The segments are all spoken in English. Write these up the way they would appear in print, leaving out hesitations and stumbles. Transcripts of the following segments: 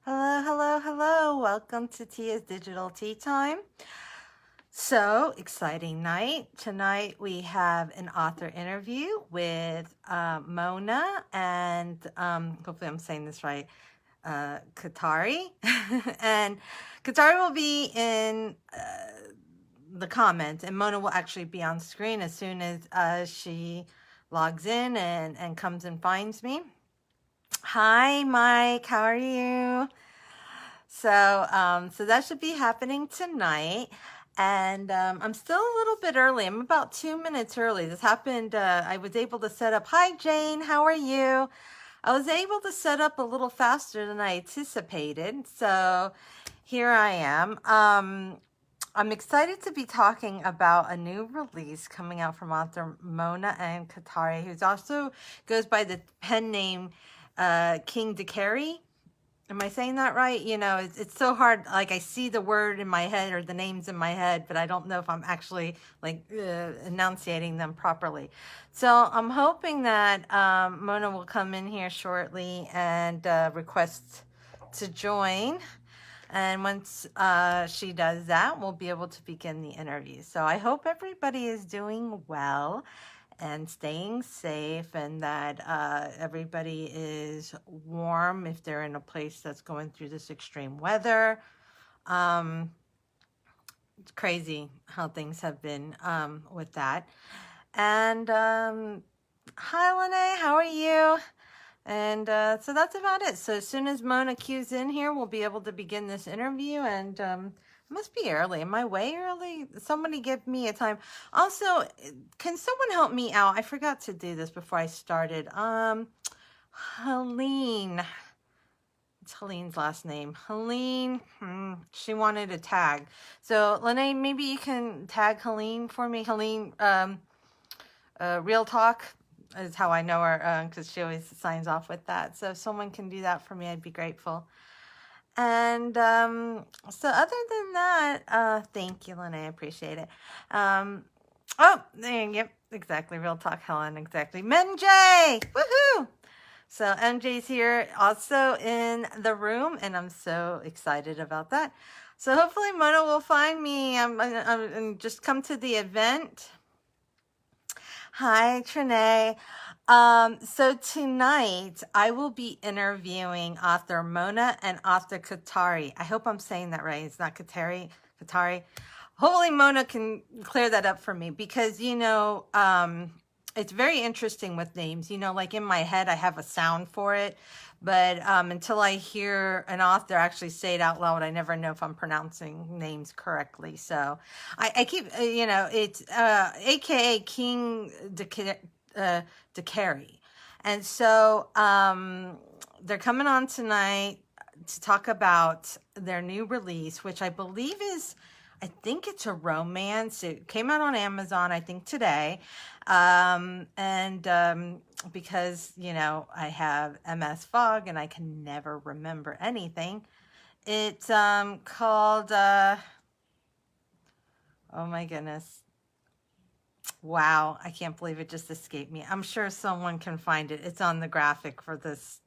Hello, hello, hello. Welcome to Tia's Digital Tea Time. So, exciting night. Tonight we have an author interview with Mona and hopefully I'm saying this right, Khatari. And Khatari will be in the comments, and Mona will actually be on screen as soon as she logs in and comes and finds me. Hi, Mike. How are you? So that should be happening tonight. And I'm still a little bit early. I'm about 2 minutes early. This happened. I was able to set up. Hi, Jane. How are you? I was able to set up a little faster than I anticipated. So here I am. I'm excited to be talking about a new release coming out from author Mona and Khatari, who's also goes by the pen name King DeCarey. Am I saying that right? You know, it's so hard. Like I see the word in my head or the names in my head, but I don't know if I'm actually like enunciating them properly. So I'm hoping that Mona will come in here shortly and request to join. And once she does that, we'll be able to begin the interview. So I hope everybody is doing well and staying safe, and that everybody is warm if they're in a place that's going through this extreme weather. It's crazy how things have been with that. And hi, Lene, how are you? And so that's about it. So as soon as Mona cues in here, we'll be able to begin this interview. And it must be early. Am I way early? Somebody give me a time. Also, can someone help me out? I forgot to do this before I started. Helene. It's Helene's last name. Helene. She wanted a tag. So, Lene, maybe you can tag Helene for me. Helene, Real Talk is how I know her, because she always signs off with that. So if someone can do that for me, I'd be grateful. And so other than that, thank you, Lene. I appreciate it. Oh, there you go. Exactly. Real Talk, Helen. Exactly. MJ! Woohoo! So MJ's here also in the room, and I'm so excited about that. So hopefully Mona will find me. I'm just come to the event. Hi, Trinae. So tonight I will be interviewing author Mona and author Khatari. I hope I'm saying that right. It's not Khatari. Hopefully Mona can clear that up for me, because, you know, it's very interesting with names. You know, like in my head, I have a sound for it. But until I hear an author actually say it out loud, I never know if I'm pronouncing names correctly. So I keep, you know, it's AKA King DeCarey. And so they're coming on tonight to talk about their new release, which I believe is, I think it's a romance. It came out on Amazon, I think, today. Because, you know, I have MS Fog and I can never remember anything. It's called, oh my goodness. Wow, I can't believe it just escaped me. I'm sure someone can find it. It's on the graphic for this.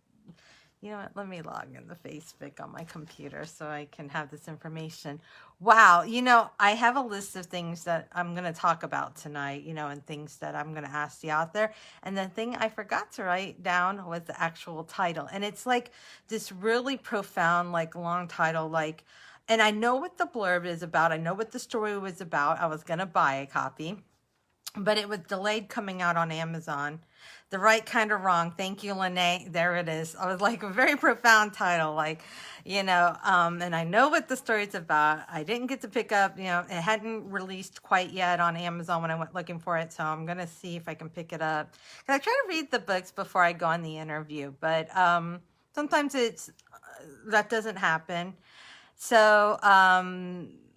You know what? Let me log in the Facebook on my computer so I can have this information. Wow. You know, I have a list of things that I'm going to talk about tonight, you know, and things that I'm going to ask the author. And the thing I forgot to write down was the actual title. And it's like this really profound, like long title, like, and I know what the blurb is about. I know what the story was about. I was going to buy a copy, but it was delayed coming out on Amazon. The Right Kind of Wrong. Thank you, Lene. There it is. I was like, a very profound title, like, you know, and I know what the story's about. I didn't get to pick up, you know, it hadn't released quite yet on Amazon when I went looking for it. So I'm going to see if I can pick it up. And I try to read the books before I go on the interview, but sometimes that doesn't happen. So,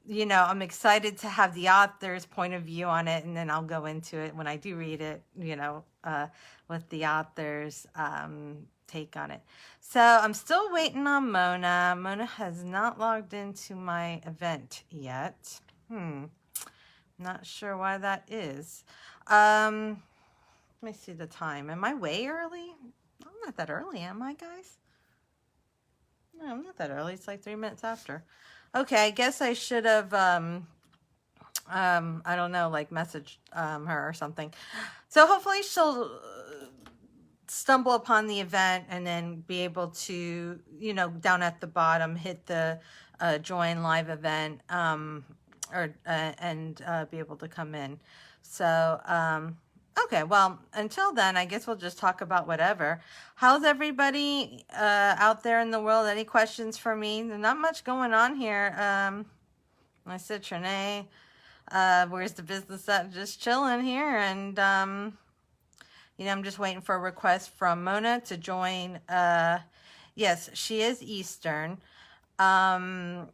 you know, I'm excited to have the author's point of view on it, and then I'll go into it when I do read it, you know, with the author's take on it. So I'm still waiting on Mona. Mona has not logged into my event yet. Not sure why that is. Let me see the time. Am I way early? I'm not that early, am I, guys? I'm not that early. It's like 3 minutes after. Okay, I guess I should have I don't know, like messaged her or something. So hopefully she'll stumble upon the event and then be able to, down at the bottom, hit the join live event, or and be able to come in. So, okay, well, until then, I guess we'll just talk about whatever. How's everybody out there in the world? Any questions for me? There's not much going on here. I said, Trinae, where's the business at? Just chilling here, and I'm just waiting for a request from Mona to join. Yes, she is Eastern. I'm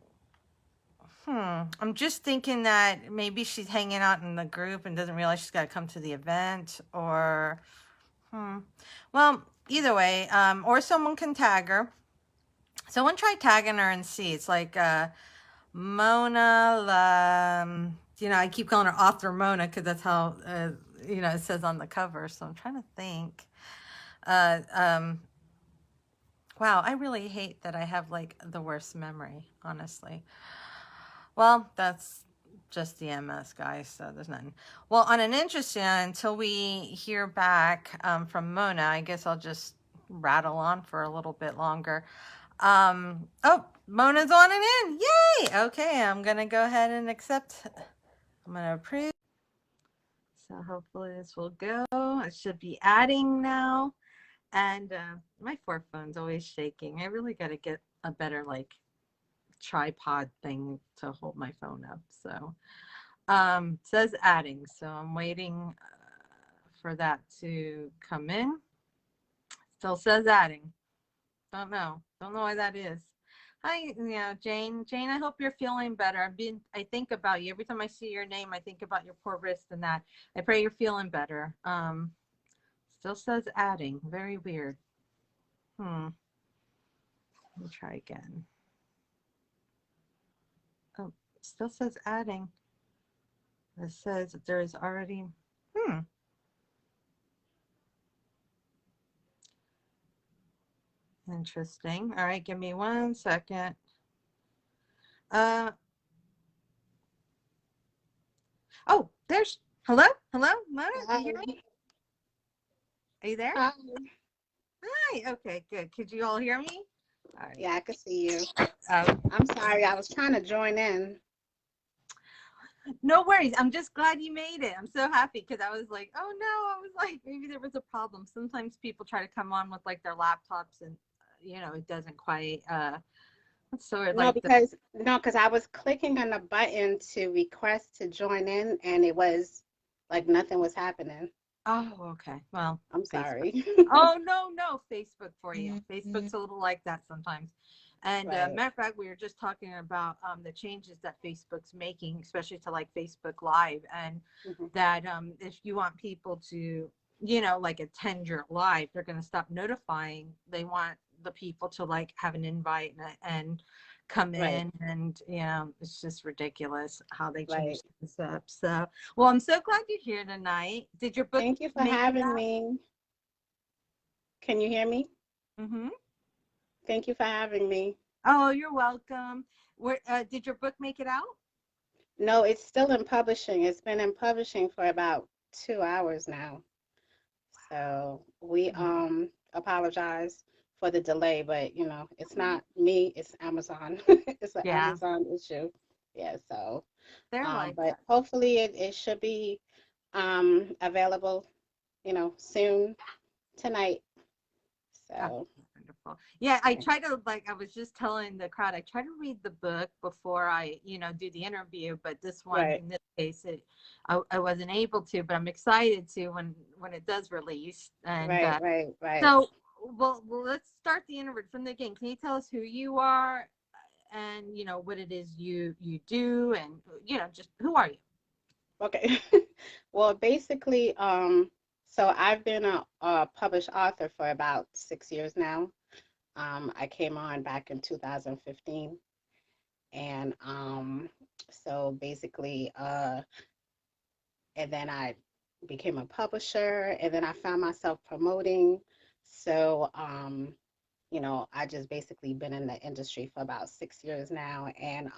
just thinking that maybe she's hanging out in the group and doesn't realize she's got to come to the event, or, well, either way, or someone can tag her. Someone try tagging her and see. It's like, Mona, I keep calling her Author Mona because that's how, it says on the cover. So I'm trying to think. Wow, I really hate that I have like the worst memory, honestly. Well, that's just the MS, guys, so there's nothing. Well, on an interesting, until we hear back from Mona, I guess I'll just rattle on for a little bit longer. Oh, Mona's on and in. Yay! Okay, I'm going to go ahead and accept. I'm going to approve. So hopefully this will go. It should be adding now. And my phone's always shaking. I really got to get a better tripod thing to hold my phone up. So says adding. So I'm waiting for that to come in. Still says adding. Don't know why that is. Hi, Jane. Jane, I hope you're feeling better. I think about you every time I see your name. I think about your poor wrist and that. I pray you're feeling better. Still says adding. Very weird. Let me try again. Oh, still says adding. It says that there is already. Interesting. All right, give me 1 second. Oh, there's. Hello, Mona. Hi. You hear me? Are you there? Hi. Hi. Okay, good. Could you all hear me? All right. Yeah, I can see you. Oh, I'm sorry, I was trying to join in. no worries. I'm just glad you made it. I'm so happy because I was like, oh no, I was like, maybe there was a problem. Sometimes people try to come on with like their laptops and it doesn't quite sort of No, like because I was clicking on the button to request to join in, and it was like nothing was happening. Oh, okay. Well, I'm Facebook. sorry. Oh, no, Facebook for you. Facebook's a little like that sometimes. And Right. matter of fact, we were just talking about the changes that Facebook's making, especially to like Facebook Live, and Mhm. that if you want people to, like attend your live, they're going to stop notifying. They want the people to like have an invite and come Right. in, and it's just ridiculous how they Right. changed this up. So, well, I'm so glad you're here tonight. Did your book Thank you for make it having out? me. Can you hear me? Mm-hmm. Thank you for having me. Oh, you're welcome. Where did your book make it out? No, it's still in publishing. It's been in publishing for about 2 hours now. So we apologize for the delay, but it's not me, it's Amazon. It's an Yeah, Amazon issue. Yeah, so they're like but that. hopefully it should be available, soon tonight. Oh, So wonderful. Yeah, I yeah. try to I was just telling the crowd, I try to read the book before I, do the interview, but this one Right, in this case, I wasn't able to, but I'm excited to when it does release. And right. so, well, let's start the interview from the beginning. Can you tell us who you are and what it is you do, and just who are you? Okay. Well, basically, so I've been a published author for about 6 years now. I came on back in 2015, and so basically, and then I became a publisher, and then I found myself promoting. So I just basically been in the industry for about 6 years now, and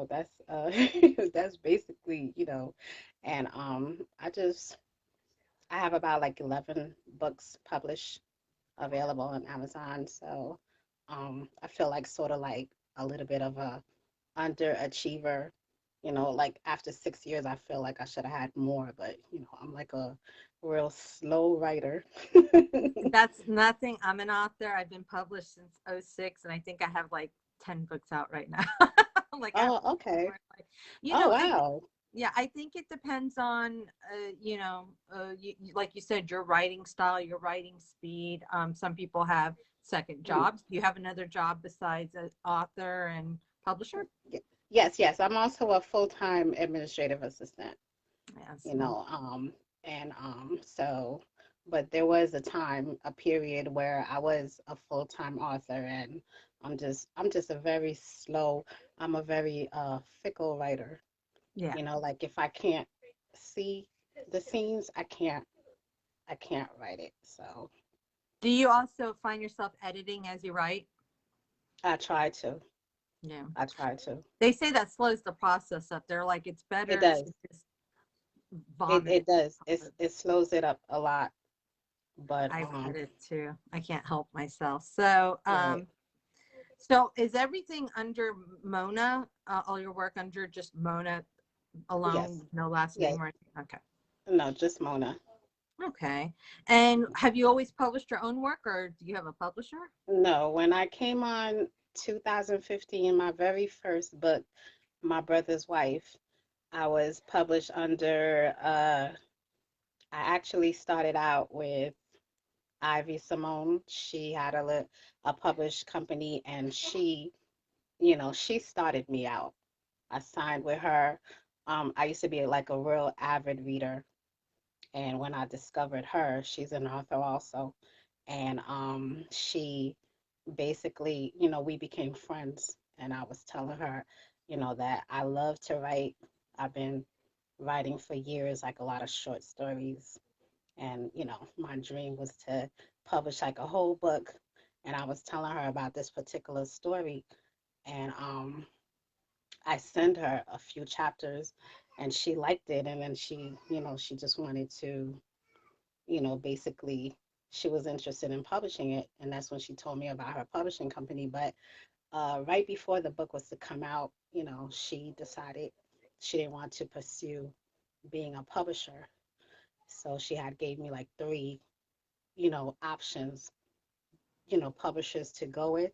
that's that's basically, and I have about like 11 books published available on Amazon. So I feel like sort of like a little bit of a underachiever. Like after 6 years, I feel like I should have had more, but I'm like a real slow writer. That's nothing. I'm an author. I've been published since '06, and I think I have like 10 books out right now. Like I have Oh, okay. more. Like, Oh, I think, wow. yeah, I think it depends on, like you said, your writing style, your writing speed. Some people have second Mhm. jobs. Do you have another job besides an author and publisher? Yes, yes. I'm also a full-time administrative assistant. Yes. you know, um, and so, but there was a time, a period where I was a full-time author, and I'm just a very slow, I'm a very fickle writer. Yeah. Like if I can't see the scenes, I can't write it. So Do you also find yourself editing as you write? I try to, Yeah. I try to. They say that slows the process up. They're like, it's It better to does. just It vomit it it. does. It slows it up a lot, but I edit too. I can't help myself. So, right. so is everything under Mona? All your work under just Mona alone, Yes. no last Yes. name or anything? Okay. No, just Mona. Okay. And have you always published your own work, or do you have a publisher? No, when I came on 2015, my very first book, My Brother's Wife, I was published under, I actually started out with Ivy Simone. She had a published company, and she started me out. I signed with her. I used to be like a real avid reader, and when I discovered her, she's an author also, and she basically, we became friends, and I was telling her, that I love to write. I've been writing for years, like a lot of short stories, and my dream was to publish like a whole book. And I was telling her about this particular story, and I sent her a few chapters, and she liked it, and then she just wanted to, basically, she was interested in publishing it, and that's when she told me about her publishing company. But right before the book was to come out, she decided she didn't want to pursue being a publisher. So she had gave me like three, options, publishers to go with.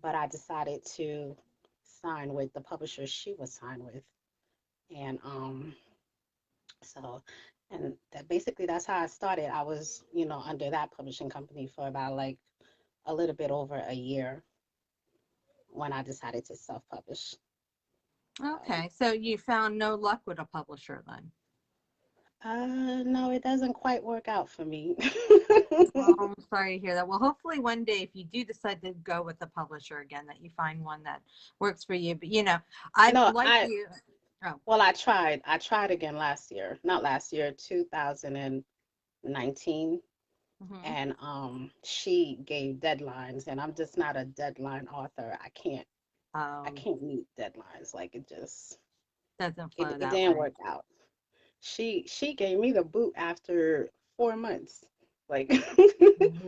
But I decided to sign with the publisher she was signed with. And so and that basically that's how I started. I was, under that publishing company for about like a little bit over a year when I decided to self-publish. So Okay. So you found no luck with a publisher then? no, it doesn't quite work out for me. Well, I'm sorry to hear that. Well, hopefully one day, if you do decide to go with a publisher again, that you find one that works for you. But I No, like you. Oh, well, I tried. I tried again last year. Not last year, 2019. hmm And she gave deadlines, and I'm just not a deadline author. I um, can't meet deadlines. Like doesn't it, flow it that didn't way. work out. She gave me the boot after 4 months. Like because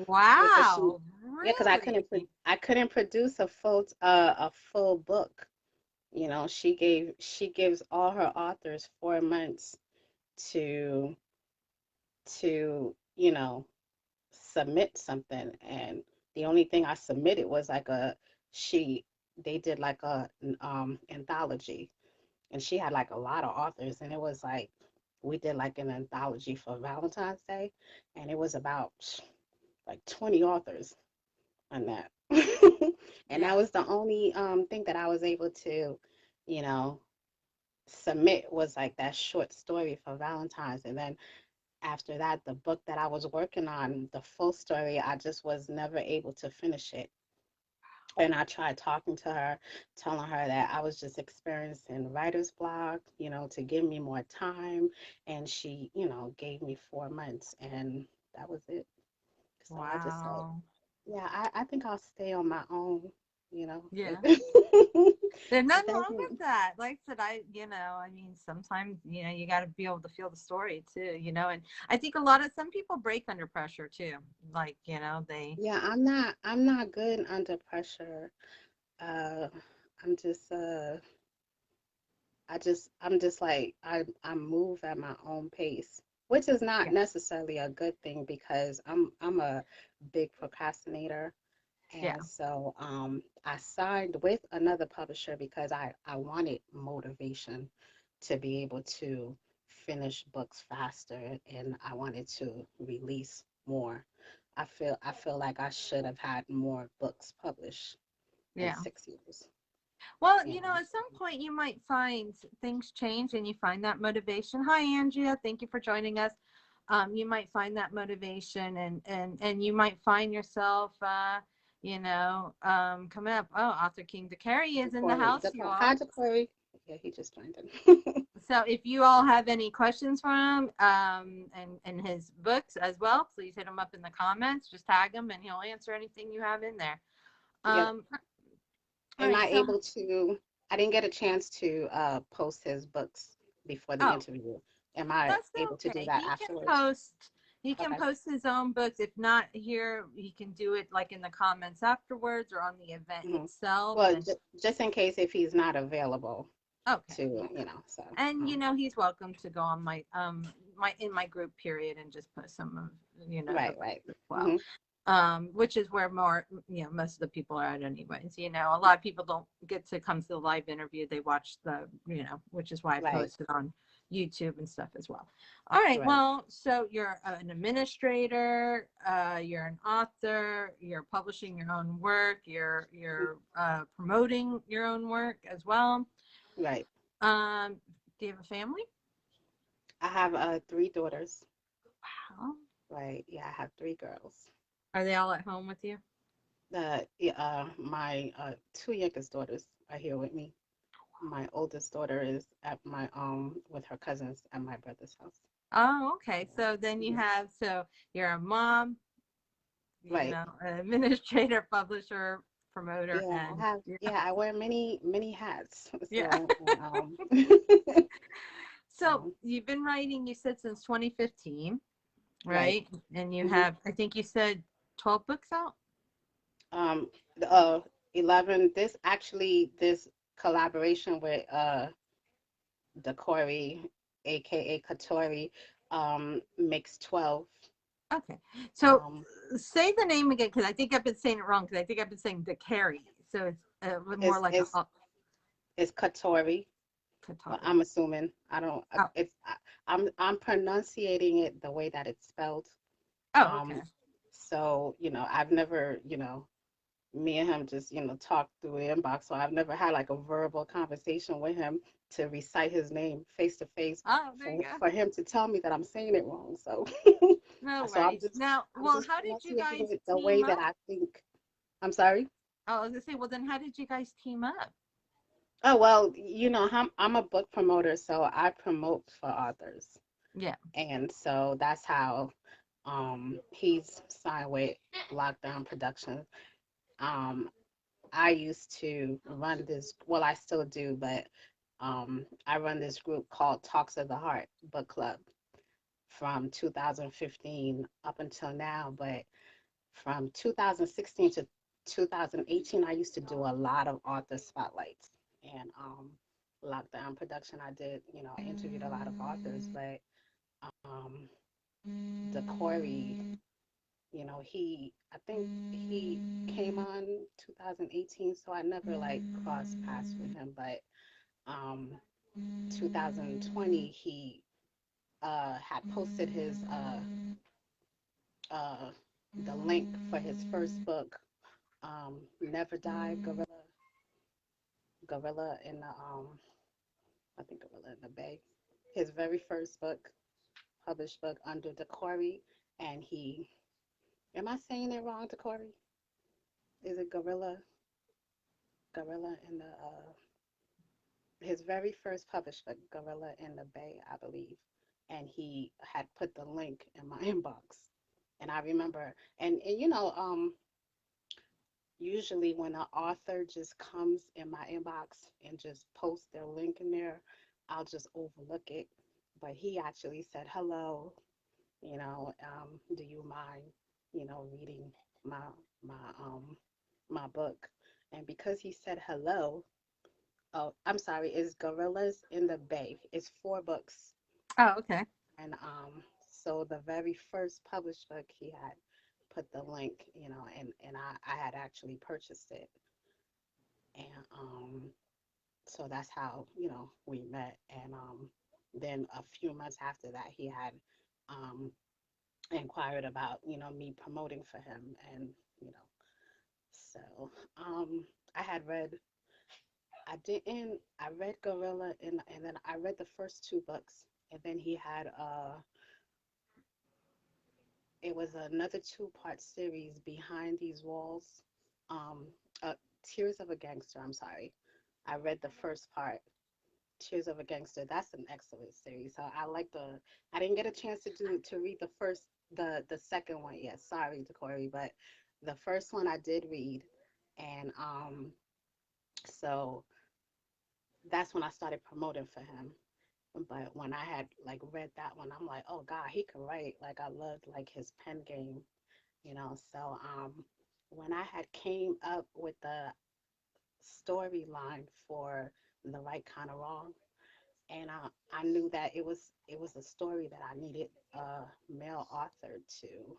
Wow, yeah, because really? I couldn't produce a full book. She gives all her authors 4 months to to submit something, and the only thing I submitted was like she they did like a anthology, and she had like a lot of authors, and it was like we did like an anthology for Valentine's Day, and it was about like 20 authors on that. And that Yeah. was the only thing that I was able to, you know, submit was like that short story for Valentine's. And then after that, the book that I was working on, the full story, I just was never able to finish it. And I tried talking to her, telling her that I was just experiencing writer's block, to give me more time. And she, gave me 4 months, and that was it. So I just said, Wow. Yeah, I think I'll stay on my own, you know. Yeah. It There's it nothing wrong with doesn't. that. Like I said, I mean, sometimes, you got to be able to feel the story too, and I think some people break under pressure too. Like, they, Yeah, I'm not good under pressure. Uh, I'm just I'm just like I move at my own pace, which is not yeah, necessarily a good thing because I'm a big procrastinator. yeah, And so I signed with another publisher because I wanted motivation to be able to finish books faster and I wanted to release more. I feel like I should have had more books published in yeah. 6 years, Well, you know. at some point you might find things change and you find that motivation. Hi, Andrea. Thank you for joining us. You might find that motivation, and you might find yourself, coming up. Oh, Author King DeCarry is in the Corey, house, you all. hi to Corey. Yeah, he just joined in. So if you all have any questions for him, and his books as well, please hit him up in the comments. Just tag him and he'll answer anything you have in there. Yep. Um, all Am right. I So, able to? I didn't get a chance to post his books before the oh, interview. Am I that's able to do okay. that afterwards? He can Okay. post his own books. If not here, he can do it like in the comments afterwards or on the event Hmm. itself. Well, And just in case if he's not available okay, to, yeah. so And he's welcome to go on my group period and just put some of the right, books right. as well. Hmm. Which is where more, most of the people are at anyways. A lot of people don't get to come to the live interview. They watch which is why I Right, post it on YouTube and stuff as well. All right. right. Well, so you're an administrator, you're an author, you're publishing your own work, you're promoting your own work as well. Right. Um, do you have a family? I have three daughters. Wow. Right. Yeah, I have three girls. Are they all at home with you? Yeah, my two youngest daughters are here with me. My oldest daughter is at my with her cousins at my brother's house. Oh, okay. So then Mhm. you're a mom, Right. an administrator, publisher, promoter, Yeah, and I wear many hats. yeah. So, and, So so, you've been writing, you said, since 2015, right. right? And you Hmm. have, I think you said 12 books out? Um, the, 11, this collaboration with Decory, aka Katori, makes 12. Okay. So Um, say the name again, because I think I've been saying it wrong, because I think I've been saying the carry. So it's more is like is a is Katori. Qatari. I'm assuming. I don't. Oh, I'm pronunciating it the way that it's spelled. oh, okay. Um, so I've never me and him just talked through the inbox. So I've never had like a verbal conversation with him to recite his name face to face Oh, there you for go. him to tell me that I'm saying it wrong. So No so I'm worries. just Now, I'm well, just how did you pronunciating guys it the way team that up? I think. I'm sorry. Oh, I was gonna say, well, then how did you guys team up? Oh well, I'm a book promoter, so I promote for authors, Yeah. and so that's how he's signed with Lockdown Productions. Um, I used to run this, well, I still do, but I run this group called Talks of the Heart Book Club from 2015 up until now. But from 2016 to 2018, I used to do a lot of author spotlights and lockdown production. I interviewed a lot of authors, but um, the Corey, I think he came on 2018, so I never like crossed paths with him. But um, 2020, he had posted his uh, the link for his first book, Never Die, Gorilla in the I think Gorilla in the Bay. His very first book, published book under Decory, and am I saying it wrong, Decory? Is it Gorilla in the his very first published book, Gorilla in the Bay, I believe, and he had put the link in my inbox, and I remember, and Usually when an author just comes in my inbox and just posts their link in there, I'll just overlook it. But he actually said, hello, do you mind, reading my my book? And because he said hello, oh, I'm sorry, it's Gorillas in the Bay. It's 4 books. Oh, okay. And so the very first published book he had put the link, and I had actually purchased it. And so that's how, we met. And then a few months after that he had um inquired about, me promoting for him. And, you know, so I had read I read Gorilla, and then I read the first 2 books, and then he had it was another 2-part series, Behind These Walls. Um, Tears of a Gangster. I'm sorry. I read the first part, Tears of a Gangster. That's an excellent series. So I like the. I didn't get a chance to read the second one yet. Sorry, Decory, but the first one I did read, and so that's when I started promoting for him. But when I had like read that one, I'm like, oh God, he could write. Like I loved like his pen game, So when I had came up with the storyline for The Right Kind of Wrong, and I knew that it was a story that I needed a male author to,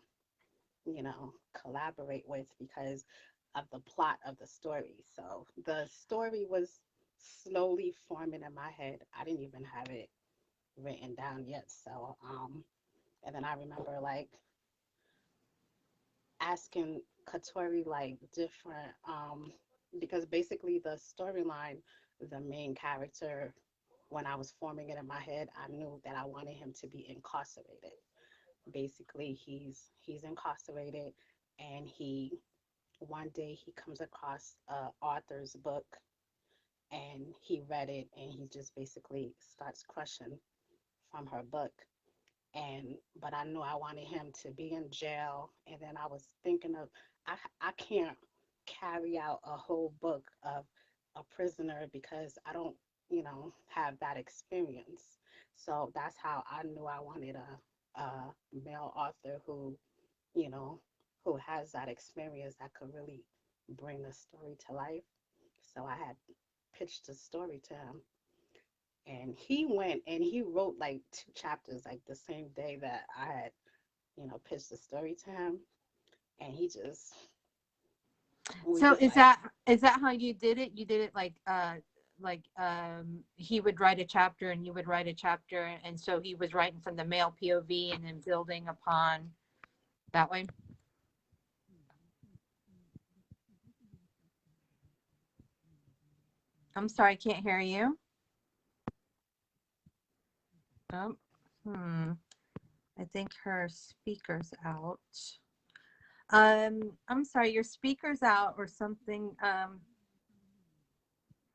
collaborate with because of the plot of the story. So the story was slowly forming in my head. I didn't even have it written down yet. So and then I remember like asking Katori like different because basically the storyline, the main character, when I was forming it in my head, I knew that I wanted him to be incarcerated. Basically, he's incarcerated, and he one day he comes across a author's book, and he read it, and he just basically starts crushing from her book. And but I knew I wanted him to be in jail, and then I was thinking of I can't carry out a whole book of a prisoner because I don't, have that experience. So that's how I knew I wanted a male author who, you know who has that experience that could really bring the story to life. So I had pitched the story to him, and he went and he wrote like 2 chapters like the same day that I had, pitched the story to him. And he just we So just like is that how you did it? You did it like he would write a chapter and you would write a chapter, and so he was writing from the male POV and then building upon that way. I'm sorry, I can't hear you. Oh, hmm. I think her speaker's out. I'm sorry, your speaker's out or something.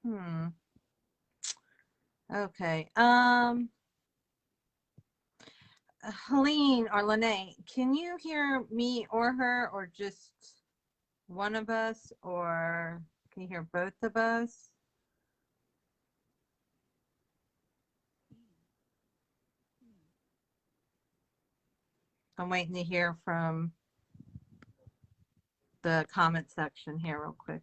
Hmm. Okay. Helene or Lene, can you hear me or her, or just one of us, or can you hear both of us? I'm waiting to hear from the comment section here real quick.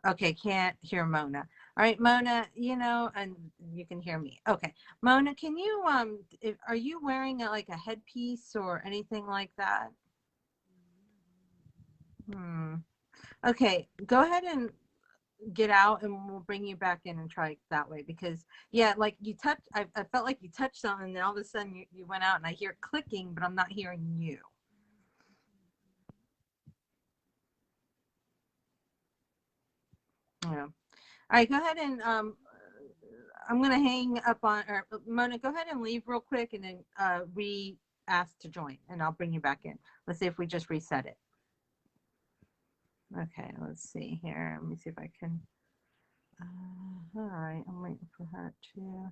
Okay, can't hear Mona. All right, Mona, and you can hear me. Okay. Mona, can you are you wearing like a headpiece or anything like that? Hmm. Okay, go ahead and get out and we'll bring you back in and try that way, because yeah, like you touched, I felt like you touched something and then all of a sudden you went out and I hear clicking, but I'm not hearing you. Yeah. All right, go ahead and I'm gonna hang up on, or Mona, go ahead and leave real quick and then ask to join and I'll bring you back in. Let's see if we just reset it. Okay, let's see here. Let me see if I can. All right, I'm waiting for her to.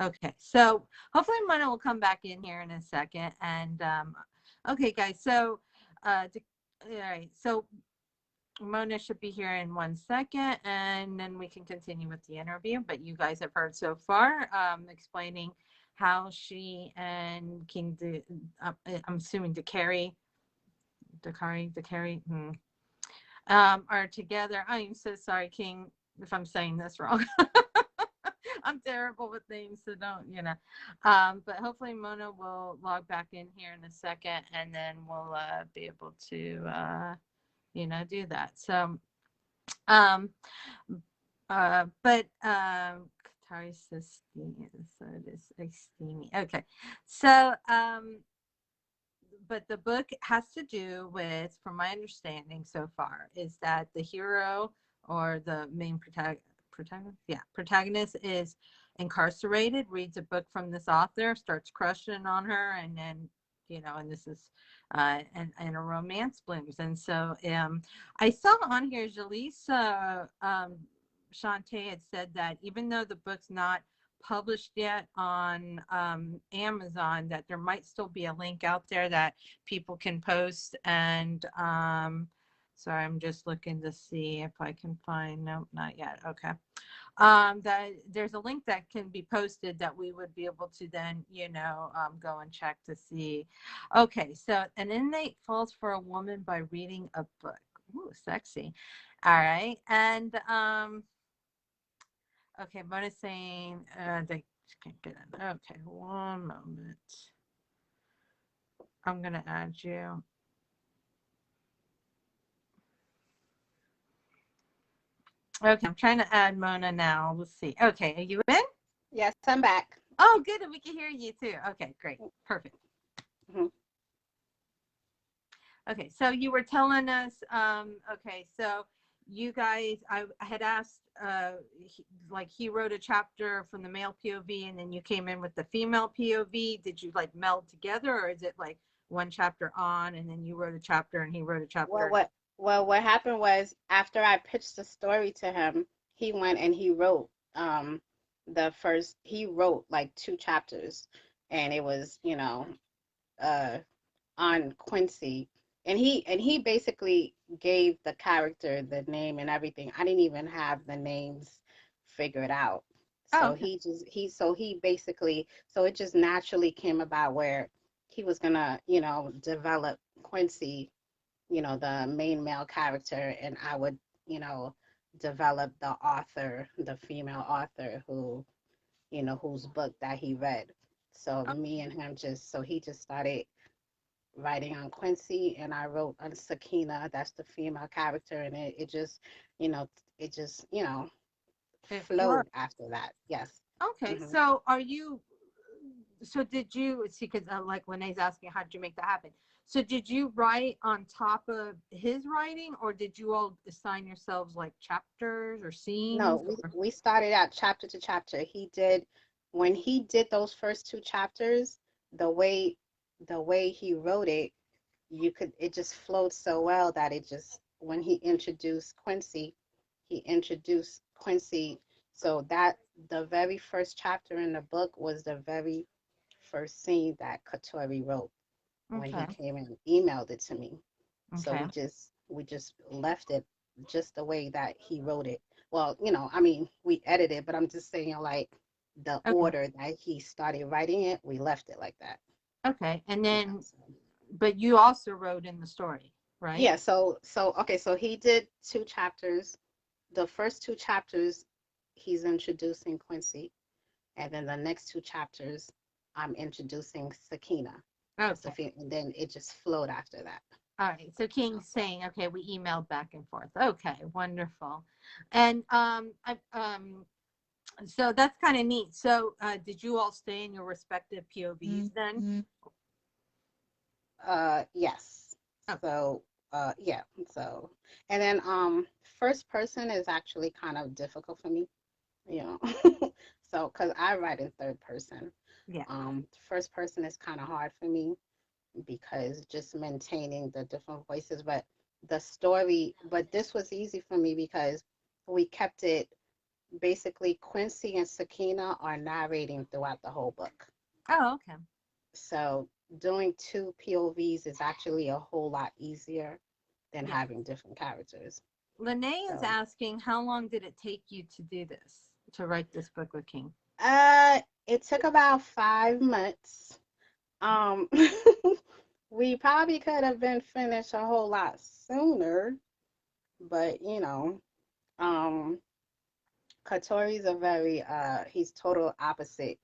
Okay, so hopefully Mona will come back in here in a second. And okay, guys, so all right, so Mona should be here in 1 second, and then we can continue with the interview. But you guys have heard so far, explaining how she and I'm assuming Dakari, are together. I am so sorry, King, if I'm saying this wrong. I'm terrible with names, so don't, But hopefully Mona will log back in here in a second, and then we'll be able to, do that. So, um, but Qatari says steamy, so it is a steamy. Okay, so but the book has to do with, from my understanding so far, is that the hero or the main protagonist is incarcerated, reads a book from this author, starts crushing on her, and then and this is and a romance blooms. And so I saw on here Jaleesa Shantae had said that even though the book's not published yet on Amazon, that there might still be a link out there that people can post. And sorry, I'm just looking to see if I can find. Nope, not yet. Okay. That there's a link that can be posted that we would be able to then go and check to see. Okay, so an inmate falls for a woman by reading a book. Ooh, sexy. All right. And okay, Mona's saying they can't get in. Okay, one moment. I'm gonna add you. Okay, I'm trying to add Mona now. Let's see. Okay, are you in? Yes, I'm back. Oh, good, and we can hear you too. Okay, great, perfect. Mm-hmm. Okay, so you were telling us. Okay, so you guys, I had asked, he wrote a chapter from the male POV, and then you came in with the female POV. Did you like meld together, or is it like one chapter on, and then you wrote a chapter, and he wrote a Well, chapter? what happened was after I pitched the story to him, he went and he wrote he wrote like 2 chapters, and it was, uh on Quincy, and he basically gave the character the name and everything. I didn't even have the names figured out. Oh, So okay. he basically, so it just naturally came about where he was gonna, develop Quincy, the main male character, and I would, you know, develop the author, the female author whose book that he read. So me and him he just started writing on Quincy, and I wrote on Sakina, that's the female character, and it just, you know, it just, It flowed flowed. after that. Yes. Okay, Hmm. so did you see, because like Renee's asking, how did you make that happen? So did you write on top of his writing, or did you all assign yourselves like chapters or No, scenes, or? we started out chapter to chapter. When he did those first 2 chapters, the way he wrote it, it just flowed so well that it just, when he introduced Quincy, so that the very first chapter in the book was the very first scene that Katori wrote when he Okay, came and emailed it to me. So okay, we just left it just the way that he wrote it. Well, I mean, we edited, but I'm just saying, like, the okay, order that he started writing it, we left it like that. okay. And Yeah. then, So, but you also wrote in the story, right? yeah. Okay. So he did 2 chapters. The first 2 chapters, he's introducing Quincy, and then the next 2 chapters, I'm introducing Sakina, Okay. and then it just flowed after that. All right. So King's saying, okay, we emailed back and forth. Okay, wonderful. And so that's kind of neat. So did you all stay in your respective POVs then? Yes. Okay. So, yeah. So, and then first person is actually kind of difficult for me, you know. So, because I write in third person, Yeah. first person is kind of hard for me because just maintaining the different voices, but this was easy for me because we kept it basically Quincy and Sakina are narrating throughout the whole book. Oh, okay. So doing 2 POVs is actually a whole lot easier than Yeah. having different characters. Lene is So, asking, how long did it take you to do this, to write this book with King? it took about 5 months. Um, we probably could have been finished a whole lot sooner, but um, Katori's a very he's total opposite.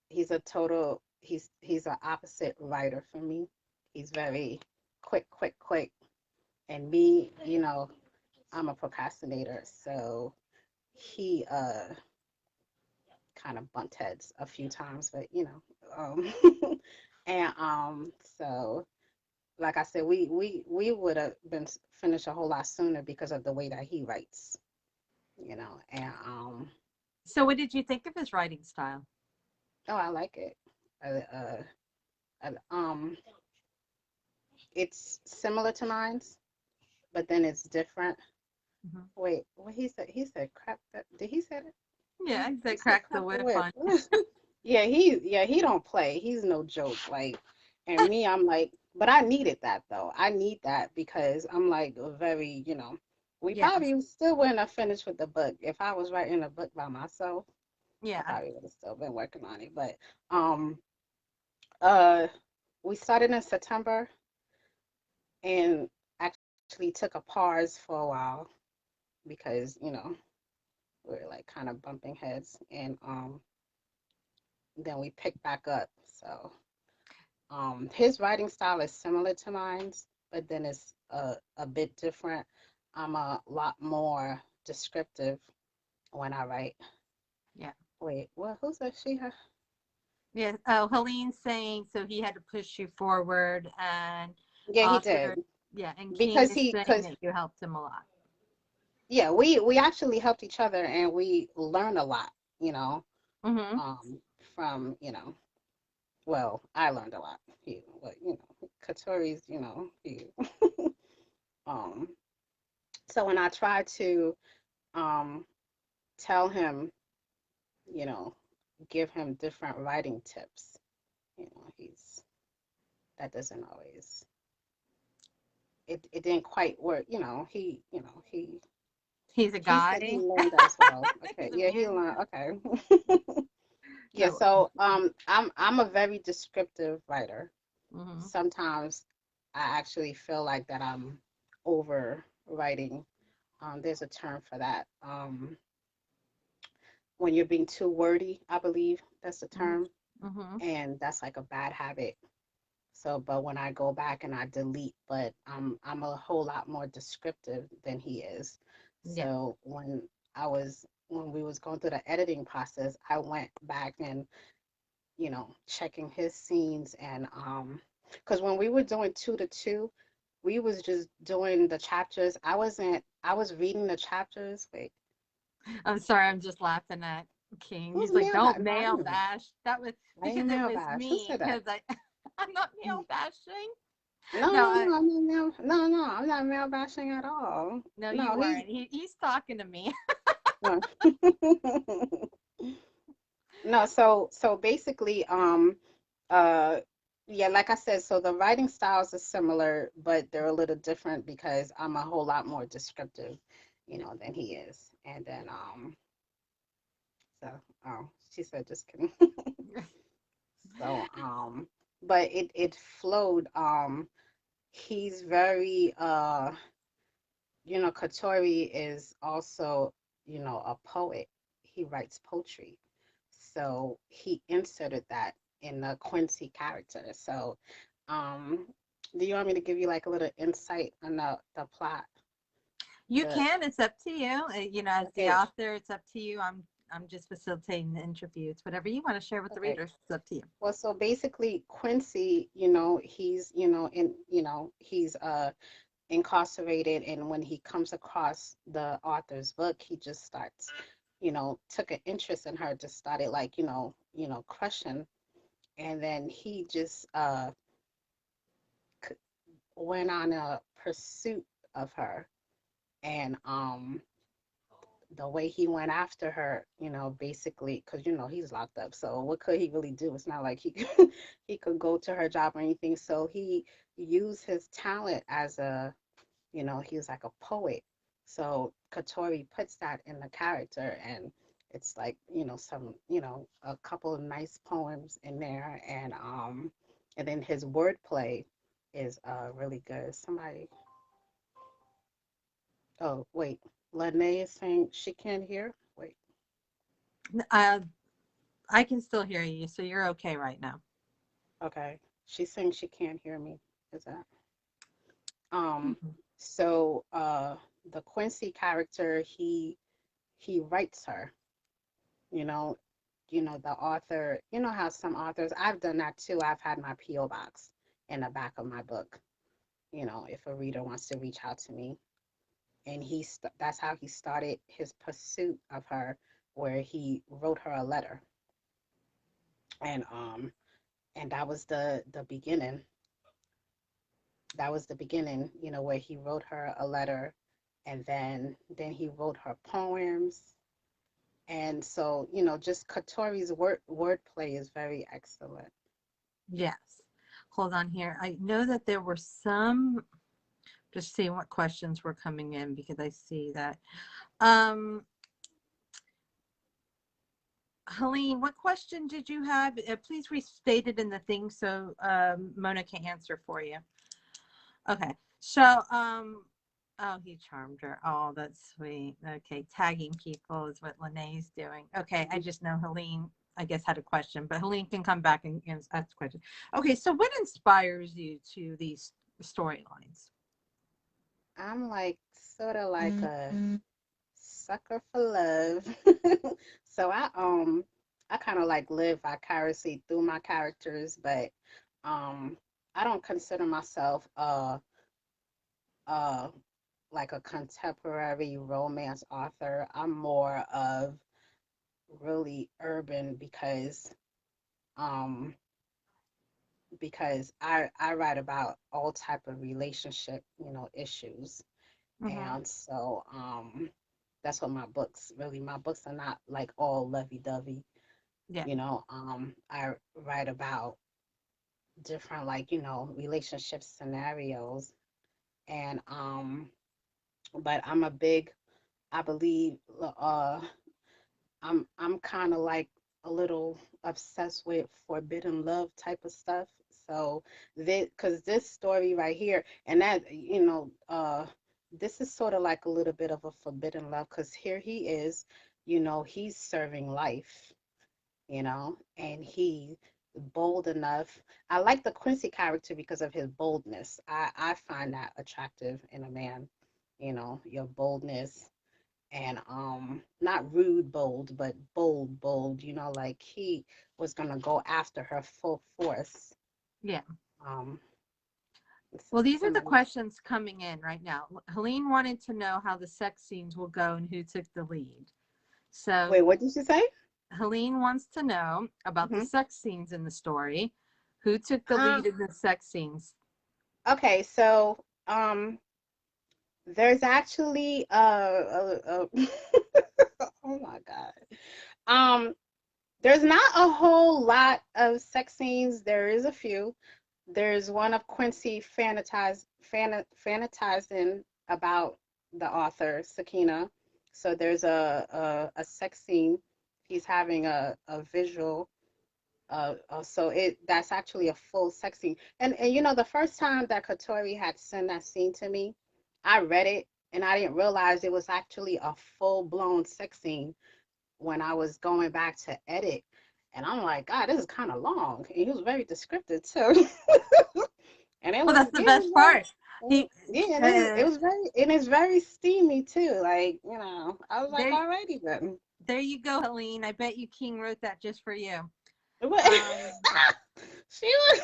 He's an opposite writer for me. He's very quick, quick, quick. And me, I'm a procrastinator, so he kind of bumped heads a few times, but and so like I said, we would have been finished a whole lot sooner because of the way that he writes, and So, what did you think of his writing style? oh, I like it. Uh, uh, um, it's similar to mine's, but then it's different. Mhm. Wait, what he said? He said crack the. Did he say that? Yeah, he He said said crack crack the the whip whip. on. Yeah, he don't play. He's no joke. Like, and me, I'm like, but I needed that though. I need that because I'm like very, we Yeah, probably still wouldn't have finished with the book if I was writing a book by myself. I yeah, probably would have still been working on it. But um, uh, we started in September and actually took a pause for a while because we were like kind of bumping heads, and then we picked back up. So his writing style is similar to mine's, but then it's a bit different. I'm a lot more descriptive when I write. yeah. Wait, what? Who's that? She? Her? Yeah. Oh, Helene's saying so he had to push you forward, and Yeah, he author, did yeah, and King because is saying that you helped him a lot. yeah, we actually helped each other and we learned a lot. You know, Mm-hmm. from well, I learned a lot. But Katori's, he um. So when I try to um tell him, you know, give him different writing tips. He's that doesn't always it didn't quite work. He's a He said he guy. learned as well. Okay, He's a yeah, he man. learned. Okay, yeah. No. So I'm a very descriptive writer. Mm-hmm. Sometimes I actually feel like that I'm over writing. There's a term for that. When you're being too wordy, I believe that's the term, Mm-hmm. and that's like a bad habit. So, but when I go back and I delete, but I'm a whole lot more descriptive than he is. Yeah. So when we was going through the editing process, I went back and checking his scenes and because when we were doing 2 to 2, we was just doing the chapters. I was reading the chapters. Wait, I'm sorry. I'm just laughing at King. who's He's like, male "Don't bash? No, I male didn't. bash." That was I ain't because it male was bash. Who me. said that? Because I, I'm not male bashing. No, No, no, no, I'm not male. No, no, I'm not male bashing at all. no, you No, he's weren't. He's talking to me. no. No, so basically, uh, yeah, like I said, so the writing styles are similar, but they're a little different because I'm a whole lot more descriptive, than he is. And then, so, oh, she said, just kidding. So, but it flowed. He's very, Katori is also, a poet. He writes poetry. So he inserted that in the Quincy character. So, um, do you want me to give you like a little insight on the plot? You The can. It's up to you. As the okay, author, it's up to you. I'm just facilitating the interview. It's whatever you want to share with the okay. readers. It's up to you. Well, so basically Quincy, he's, he's incarcerated, and when he comes across the author's book, he just starts, took an interest in her, just started like, crushing, and then he just went on a pursuit of her, and the way he went after her, basically, because he's locked up, so what could he really do? It's not like he could, he could go to her job or anything. So he used his talent as a, he was like a poet. So Katori puts that in the character, and it's like, some, a couple of nice poems in there, and then his wordplay is really good. Somebody, oh wait, Lene is saying she can't hear. Wait, Uh, I can still hear you, so you're okay right now. okay, she's saying she can't hear me. Is that um? Mhm. So the Quincy character, he writes her. You know, the author, how some authors, I've done that too. I've had my PO box in the back of my book, if a reader wants to reach out to me. And that's how he started his pursuit of her, where he wrote her a letter. And that was the beginning. That was the beginning, where he wrote her a letter, and then he wrote her poems. And so, just Katori's wordplay is very excellent. Yes. Hold on here. I know that there were some, just seeing what questions were coming in because I see that. Um, Helene, what question did you have? Please restate it in the thing so Mona can answer for you. Okay. So, oh, he charmed her. Oh, that's sweet. Okay. Tagging people is what Lene's doing. Okay. I just know Helene, I guess, had a question, but Helene can come back and ask the question. Okay. So, what inspires you to these storylines? I'm like sort of like a sucker for love. So I kind of like live vicariously through my characters, but um I don't consider myself uh like a contemporary romance author. I'm more of really urban um because I write about all type of relationship, issues. Mm-hmm. And so that's what my books are not like all lovey-dovey, Yeah. I write about different, like, relationship scenarios. And but I believe I'm kind of like a little obsessed with forbidden love type of stuff. So this story right here, and that, this is sort of like a little bit of a forbidden love, because here he is, he's serving life, and he bold enough. I like the Quincy character because of his boldness. I find that attractive in a man, your boldness, and not rude bold, but bold, like he was gonna go after her full force. Yeah. um Well, these are the Somebody, questions coming in right now. Helene wanted to know how the sex scenes will go and who took the lead. So wait, what did you say? Helene wants to know about the Hmm. sex scenes in the story. Who took the lead in the sex scenes? Okay, so there's actually oh my God. um there's not a whole lot of sex scenes. There is a few. There's one of Quincy fantasizing about the author, Sakina. So there's a sex scene. He's having a visual. So that's actually a full sex scene. And the first time that Katori had sent that scene to me, I read it and I didn't realize it was actually a full blown sex scene when I was going back to edit. And I'm like, God, this is kind of long. And he was very descriptive too. And Well, that's the it was best part. very, He, yeah, it uh, was very, and it's very steamy too. Like, I was like, there, alrighty then. there you go, Helene. I bet you King wrote that just for you. What? Um, She was,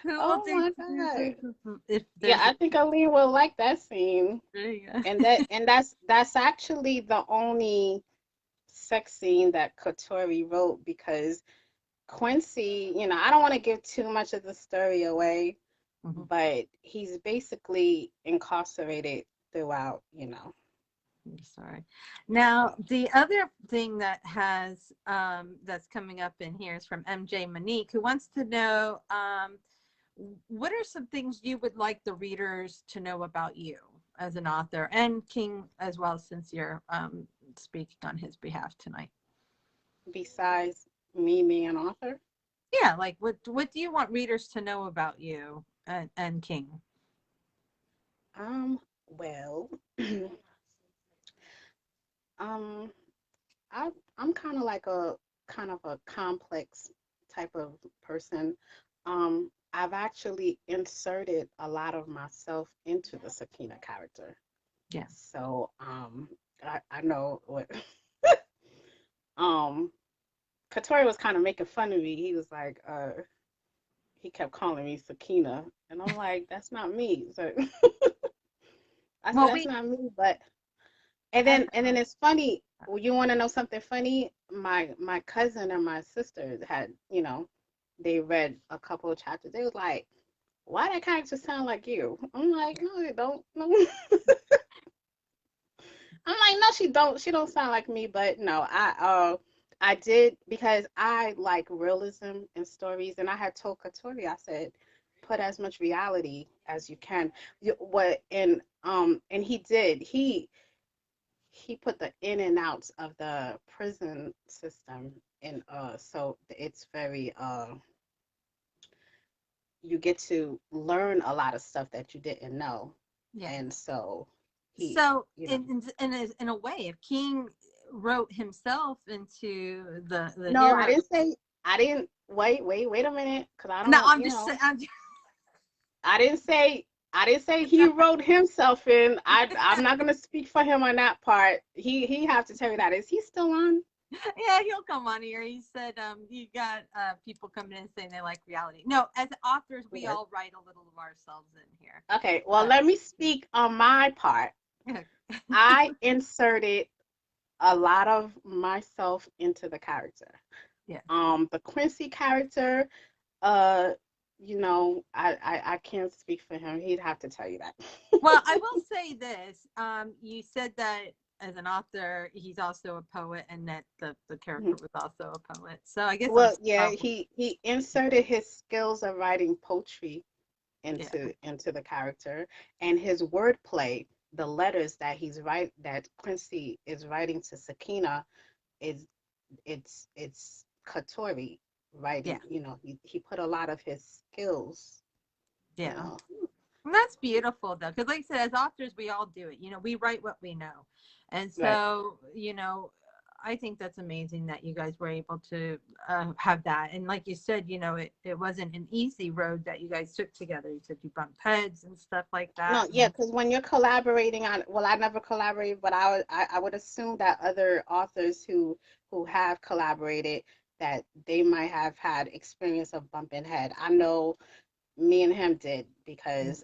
who will oh take my God. if Yeah, there's a I think Aline will like that scene. there you go. And that's actually the only sex scene that Katori wrote, because Quincy, I don't want to give too much of the story away, Mhm. but he's basically incarcerated throughout. I'm sorry. Now, the other thing that has that's coming up in here is from MJ Monique, who wants to know what are some things you would like the readers to know about you? as an author, and King as well, since you're speaking on his behalf tonight? Besides me being an author? Yeah, like what do you want readers to know about you and King? Well, um, I I'm kind of a complex type of person. I've actually inserted a lot of myself into the Sakina character. Yeah. So, I know what um Katori was kind of making fun of me. He was like, he kept calling me Sakina, and I'm like, that's not me. So I said, Well, that's we not me. But and and then it's funny. Well, you want to know something funny? My cousin and my sister had, they read a couple of chapters. They was like, why that character sound like you? I'm like, no, they don't. No. I'm like, no, she don't. She don't sound like me. But no, I did because I like realism in stories, and I had told Katori, I said, put as much reality as you can. What and he did. He put the in and outs of the prison system, and so it's very you get to learn a lot of stuff that you didn't know, yeah. and so he, So you know. in a way, if King wrote himself into the No, hero. I didn't say. I didn't. Wait a minute, because I No, don't. I'm just saying. I didn't say. I didn't say he wrote himself in. I'm not gonna speak for him on that part. He have to tell me that. Is he still on? Yeah, he'll come on here. He said you got people coming in saying they like reality. No, as authors, we all write a little of ourselves in here. Okay, well, let me speak on my part. I inserted a lot of myself into the character. Yeah. The Quincy character, uh, I can't speak for him. He'd have to tell you that. Well, I will say this. You said that as an author, he's also a poet, and that the character was also a poet. So I guess I'm Well, yeah, probably he inserted his skills of writing poetry yeah, into the character, and his wordplay, the letters that Quincy is writing to Sakina, is it's Katori yeah, writing. He put a lot of his skills, you yeah. know. And that's beautiful though, because like I said, as authors, we all do it. We write what we know, and Right. so I think that's amazing that you guys were able to have that. And like you said, it wasn't an easy road that you guys took together. You said you bumped heads and stuff like No, that. yeah, because when you're collaborating on, well, I never collaborated, but I would assume that other authors who have collaborated, that they might have had experience of bumping head. I know me and him did because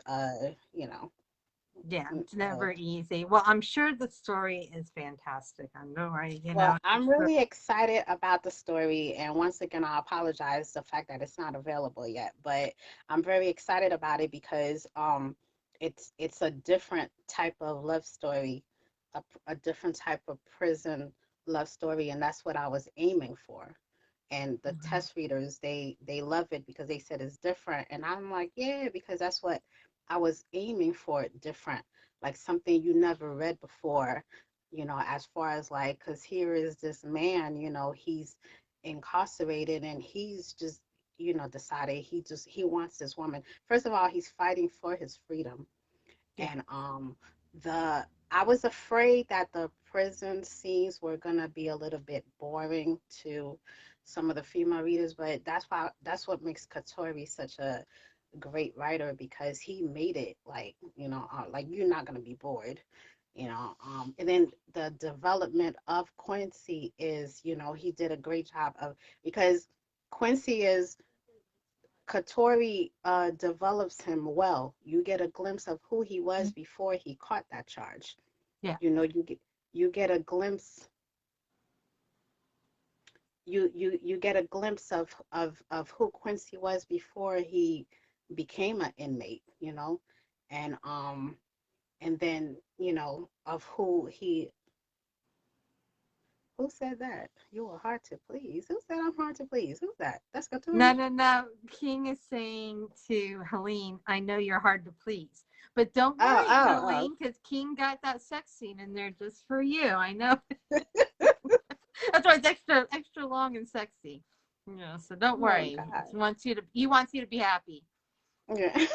Yeah, it's uh, never easy. Well, I'm sure the story is fantastic. I know, right? well, I'm really excited about the story, and once again, I apologize the fact that it's not available yet, but I'm very excited about it because it's a different type of love story, a different type of prison love story, and that's what I was aiming for. And the Mhm. test readers, they love it because they said it's different, and I'm like, yeah, because that's what I was aiming for, different, like something you never read before, as far as like, because here is this man, he's incarcerated, and he's just, decided he wants this woman. First of all, he's fighting for his freedom. Yeah. And the I was afraid that the prison scenes were gonna be a little bit boring to some of the female readers, but that's what makes Katori such a great writer, because he made it like you're not gonna be bored. And then the development of Quincy is, he did a great job of, because Quincy is Katori develops him well. You get a glimpse of who he was before he caught that charge. Yeah. You get a glimpse, you get a glimpse of who Quincy was before he became an inmate, and and then, of who said that? You are hard to please. Who said I'm hard to please? Who's that? That's No, Katori. no, no. King is saying to Helene, I know you're hard to please. But don't Oh, worry, oh, Colleen, because King got that sex scene in there just for you. I know. That's why it's extra long and sexy. So don't oh worry. God. He wants you to be happy. Yeah.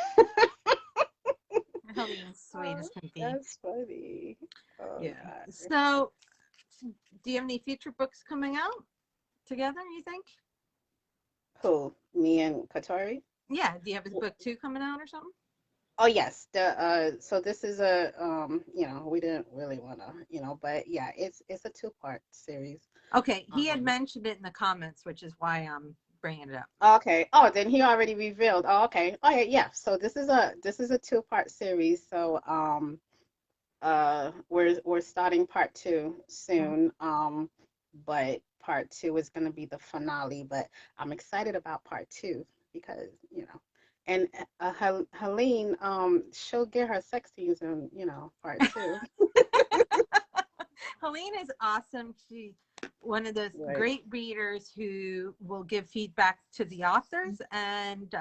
Helene's sweet Oh, as can be. that's funny. Oh Yeah. God. So, do you have any future books coming out together? You think? Who? Me and Katori? Yeah. Do you have a book two coming out or something? Oh yes. The so this is a we didn't really wanna, but yeah, it's a two-part series. Okay. He had Um mentioned it in the comments, which is why I'm bringing it up. okay. Oh, then he already revealed. Oh, okay. Oh yeah, yeah. So this is a two-part series. So we're starting part two Mhm. soon. But part two is gonna be the finale. But I'm excited about part two because and Helene, she'll get her sex scenes in part two. Helene is awesome. She's one of those Right, great readers who will give feedback to the authors. And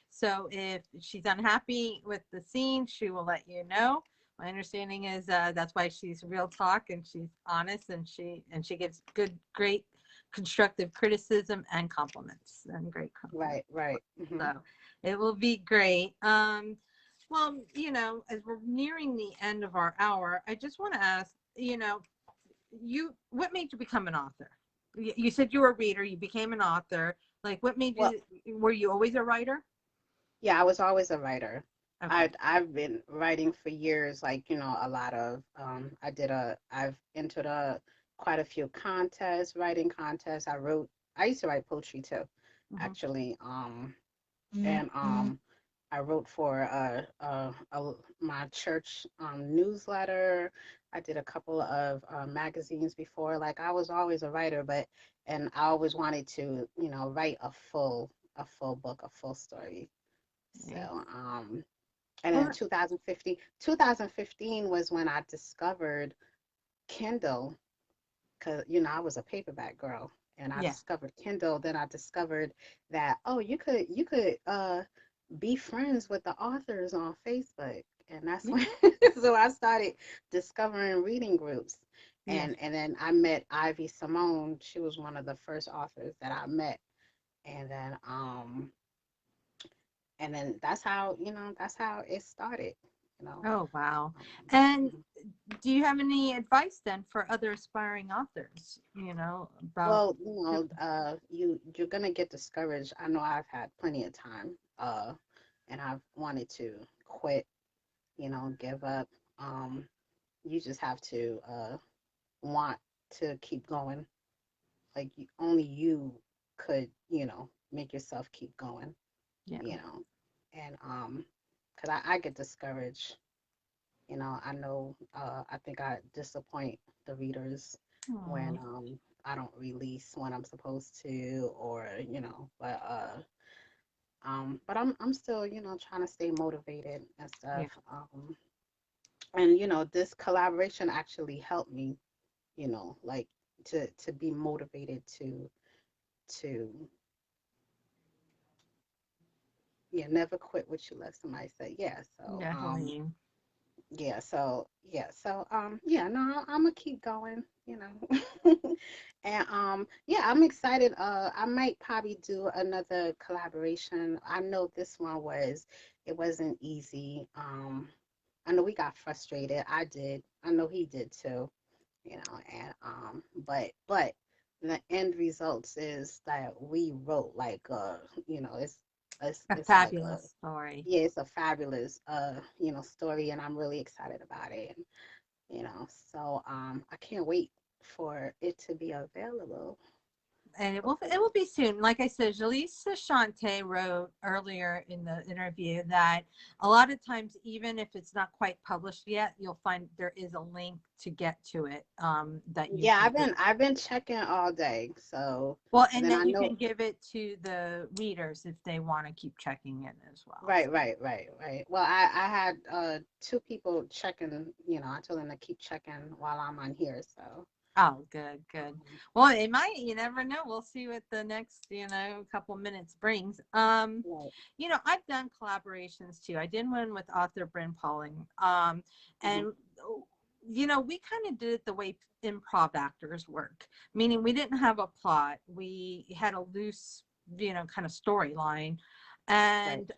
so if she's unhappy with the scene, she will let you know. My understanding is that's why she's real talk and she's honest and she gives great constructive criticism and compliments and great compliments. right, right. So it will be great. Well, as we're nearing the end of our hour, I just want to ask, what made you become an author? You said you were a reader, you became an author. Like, what made Well, you, were you always a writer? yeah, I was always a writer. Okay. I've been writing for years, like, a lot of I've entered quite a few contests, writing contests. I used to write poetry too, Hmm. actually. And I wrote for my church newsletter. I did a couple of magazines before. Like I was always a writer, and I always wanted to, write a full book, a full story. So, Nice. and then Well, 2015 was when I discovered Kindle, because I was a paperback girl, and I yeah. discovered Kindle. Then I discovered that, oh, you could be friends with the authors on Facebook, and that's Yeah. when so I started discovering reading groups, Yeah. and then I met Ivy Simone. She was one of the first authors that I met, and then that's how it started, you know. Oh, wow. Um, And mhm. do you have any advice then for other aspiring authors, about, Well, you're gonna get discouraged. I know I've had plenty of time, and I've wanted to quit, give up. Um, you just have to want to keep going. Like only you could, make yourself keep going, yeah. you know. And 'cause I get discouraged, I know I think I disappoint the readers when Aw. I don't release when I'm supposed to, or but I'm still, trying to stay motivated and Yeah. stuff. And this collaboration actually helped me, like to be motivated to never quit what you let somebody say. Yeah, so Yeah, Helene. yeah, no, I'm gonna keep going, and yeah, I'm excited. I might probably do another collaboration. I know this one it wasn't easy. I know we got frustrated. I did. I know he did too, and but the end results is that we wrote like it's A it's like a fabulous story. yeah, it's a fabulous story, and I'm really excited about it. So I can't wait for it to be available. And it Hopefully. will be soon. Like I said, Jaleesa Shante wrote earlier in the interview that a lot of times, even if it's not quite published yet, you'll find there is a link to get to it, that you Yeah, can I've been I've been checking all day. So, well, and and then that I you know. can give it to the readers if they want to keep checking it as well. Right, right, right, right. Well, I had two people checking, I told them to keep checking while I'm on here. So, Oh, good, good. Well, it might, you never know. We'll see what the next, couple minutes brings. Right. I've done collaborations too. I did one with author Bryn Pauling. Mhm. And we kind of did it the way improv actors work, meaning we didn't have a plot. We had a loose, kind of storyline. Right. And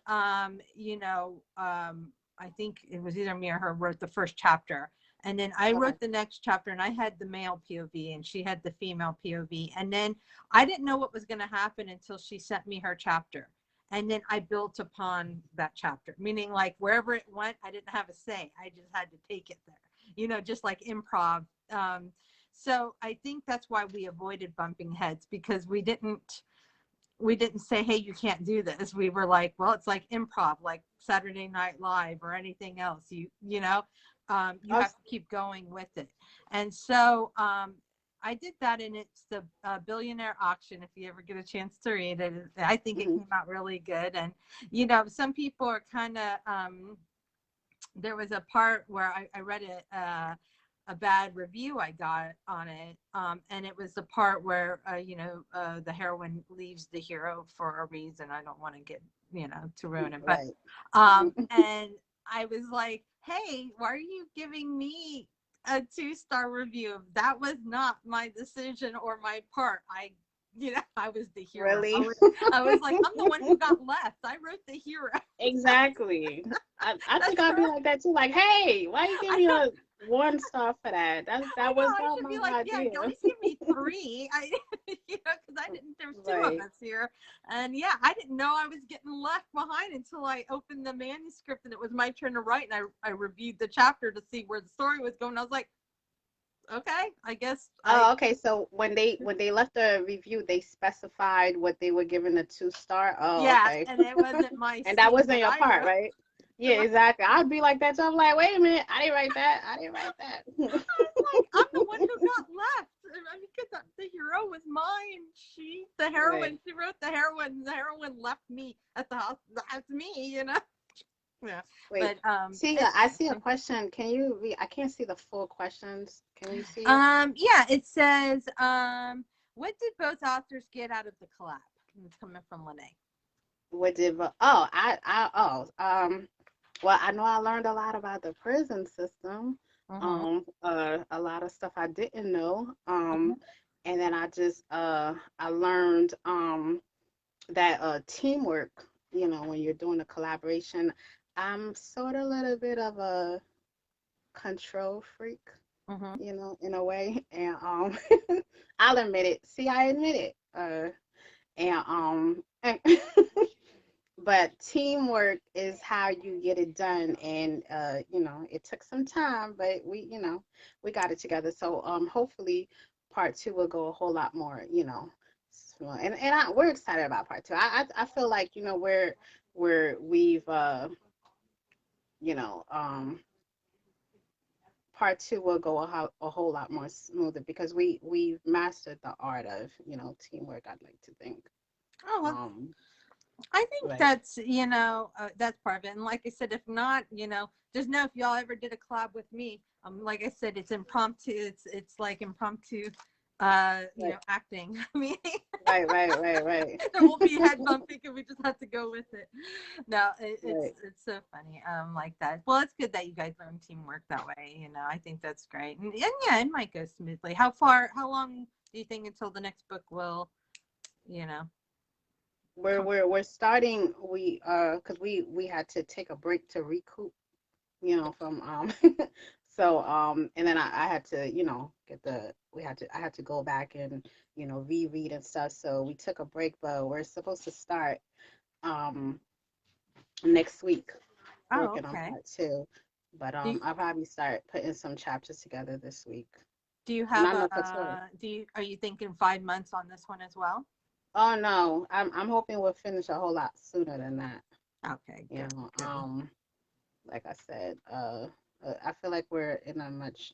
I think it was either me or her wrote the first chapter, and then I Okay. wrote the next chapter, and I had the male POV and she had the female POV. And then I didn't know what was going to happen until she sent me her chapter. And then I built upon that chapter, meaning like wherever it went, I didn't have a say. I just had to take it there, just like improv. So I think that's why we avoided bumping heads, because we didn't say, hey, you can't do this. We were like, well, it's like improv, like Saturday Night Live or anything else. You Oh, have to keep going with it. And so I did that, and it's the Billionaire Auction. If you ever get a chance to read it, I think it mhm. came out really good. And some people are kind of there was a part where I read a bad review I got on it, and it was the part where the heroine leaves the hero for a reason. I don't want to get to ruin it, but Right. and I was like, hey, why are you giving me a 2-star review? That was not my decision or my part. I was the hero. I Really? was, I was like, I'm the one who got left. I wrote the hero. Exactly. I think That's I'd be correct. like that too. Like, hey, why you give I me know. a 1 star for that? I That know. was I not should be my like, yeah, idea. at least give me 3. Because I didn't. There's 2 of Right. us here, and yeah, I didn't know I was getting left behind until I opened the manuscript and it was my turn to write, and I reviewed the chapter to see where the story was going. I was like, okay, I guess I. Oh, okay. So when they left the review, they specified what they were giving a 2 star. Oh, Yeah, okay. and it wasn't my And that scene wasn't that your I part, wrote. right? Yeah, exactly. I'd be like that too. I'm like, wait a minute, I didn't write that. I didn't write that. Like, I'm the one who got left. I mean, because the hero was mine. The Right. heroine, she wrote the heroine. The heroine left me at the house. That's me. Yeah. Wait. But See, it's I see a fine. question. Can you read? I can't see the full questions. Can you see it? Yeah, it says, what did both authors get out of the collab? It's coming from Lene. What did? Oh, well, I know I learned a lot about the prison system. Mm-hmm. A lot of stuff I didn't know. And then I learned that teamwork. When you're doing a collaboration, I'm sort of a little bit of a control freak. Mm-hmm. In a way, and I'll admit it. See, I admit it. And but teamwork is how you get it done, and it took some time, but we got it together. So hopefully part two will go a whole lot more, so, we're excited about part two. I feel like we've you know part two will go a whole lot more smoother because we've mastered the art of teamwork, I'd like to think. Oh, well, um I think right. that's part of it. And like I said, if not, just know if y'all ever did a collab with me, like I said, it's impromptu. It's like impromptu, Right. acting. I mean, Right. Right. Right. Right. there will be head bumping, and we just have to go with it. No, it's Right. it's so funny. Like that. Well, it's good that you guys learn teamwork that way. I think that's great. And yeah, it might go smoothly. How long do you think until the next book will, you know, we're come? we're we're starting, because we had to take a break to recoup, from so and then I had to, get the we had to I had to go back and reread and stuff, so we took a break, but we're supposed to start um next week Oh, working on okay. part two. But Do you, I'll probably start putting some chapters together this week. do you And have I know Couture. are you thinking 5 months on this one as well? Oh no, I'm hoping we'll finish a whole lot sooner than that. Okay, You good, know, good. like I said, I feel like we're in a much,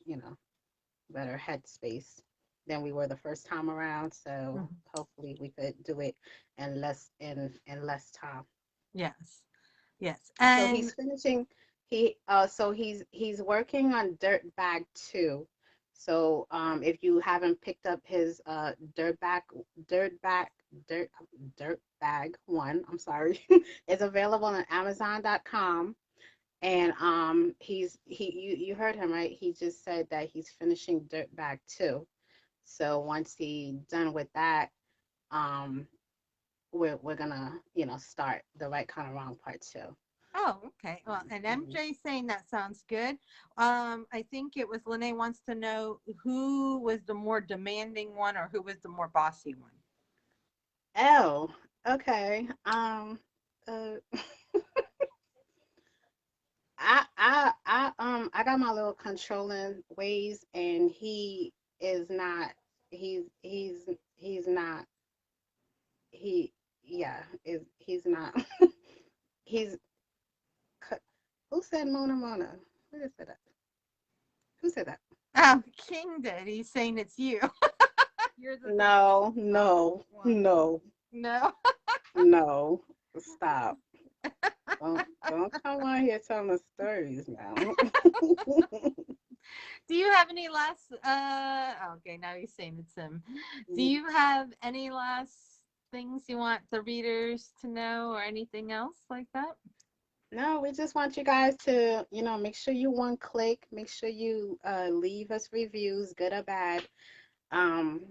better headspace than we were the first time around. So Mhm. hopefully we could do it in less time. Yes, yes. So And he's finishing. He's working on Dirtbag 2. So if you haven't picked up his dirt bag dirt dirt bag one, I'm sorry, it's available on Amazon.com. And you heard him right. He just said that he's finishing Dirtbag 2. So once he's done with that, um, we're gonna start the right kind of wrong part 2. Oh, okay. Well, and Mhm. MJ saying that sounds good. I think it was Lene wants to know who was the more demanding one or who was the more bossy one. Oh, okay. Uh, I got my little controlling ways, and he is not. He's not. He yeah is he's not. He's who said Mona? Who just said that? Who said that? Oh, King did. He's saying it's you. You're the No, demanding no, one. no, No. no. Stop. Don't come on here telling us stories now. Do you have any last okay, now you're saying it's him. Do you have any last things you want the readers to know or anything else like that? No, we just want you guys to, make sure you one click, make sure you leave us reviews, good or bad. Um,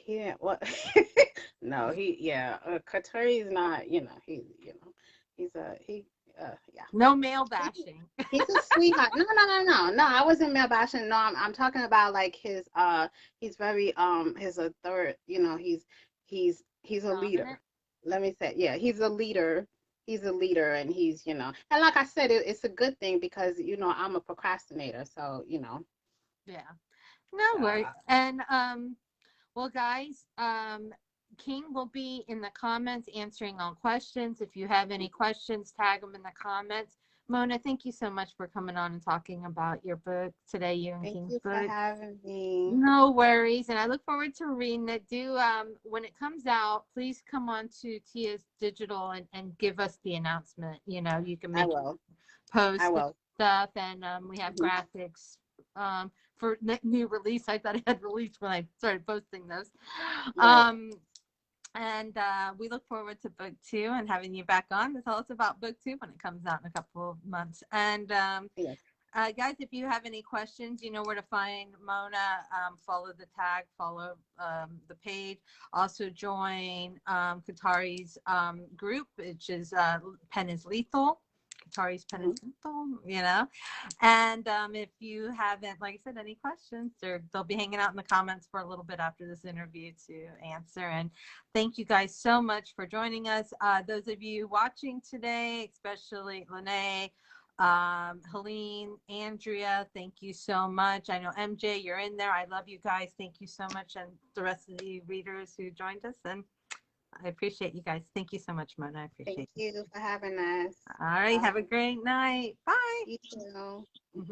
yeah, what? No, Khatari is not, yeah. No male He, bashing. he's a sweetheart. No, no, no, no, no. I wasn't male bashing. No, I'm talking about like he's very his authority. He's a leader. Dominant. Let me say, yeah, he's a leader. He's a leader, and and like I said, it's a good thing because I'm a procrastinator, so Yeah. No worries. uh, And well, guys, King will be in the comments answering all questions. If you have any questions, tag them in the comments. Mona, thank you so much for coming on and talking about your book today, you and thank King's you for book. having me. No worries, and I look forward to reading it. Do when it comes out, please come on to Tia's Digital and give us the announcement. You can I make will. I posts and will. stuff, and we have Mhm. graphics for new release. I thought it had released when I started posting those. Right. Um, and we look forward to book 2 and having you back on to tell us about book 2 when it comes out in a couple of months. And Yes. guys, if you have any questions, you know where to find Mona. Follow the tag, follow the page. Also join Khatari's group, which is Pen is Lethal. Khatari's Pen is Mhm. Lethal. And if you haven't, like I said, any questions, they'll be hanging out in the comments for a little bit after this interview to answer. And thank you guys so much for joining us. Those of you watching today, especially Lene, Helene, Andrea, thank you so much. I know MJ, you're in there. I love you guys. Thank you so much. And the rest of the readers who joined us. And I appreciate you guys. Thank you so much, Mona. I Thank appreciate you. you for having us. All right. Have a Bye. great night. Bye. You too.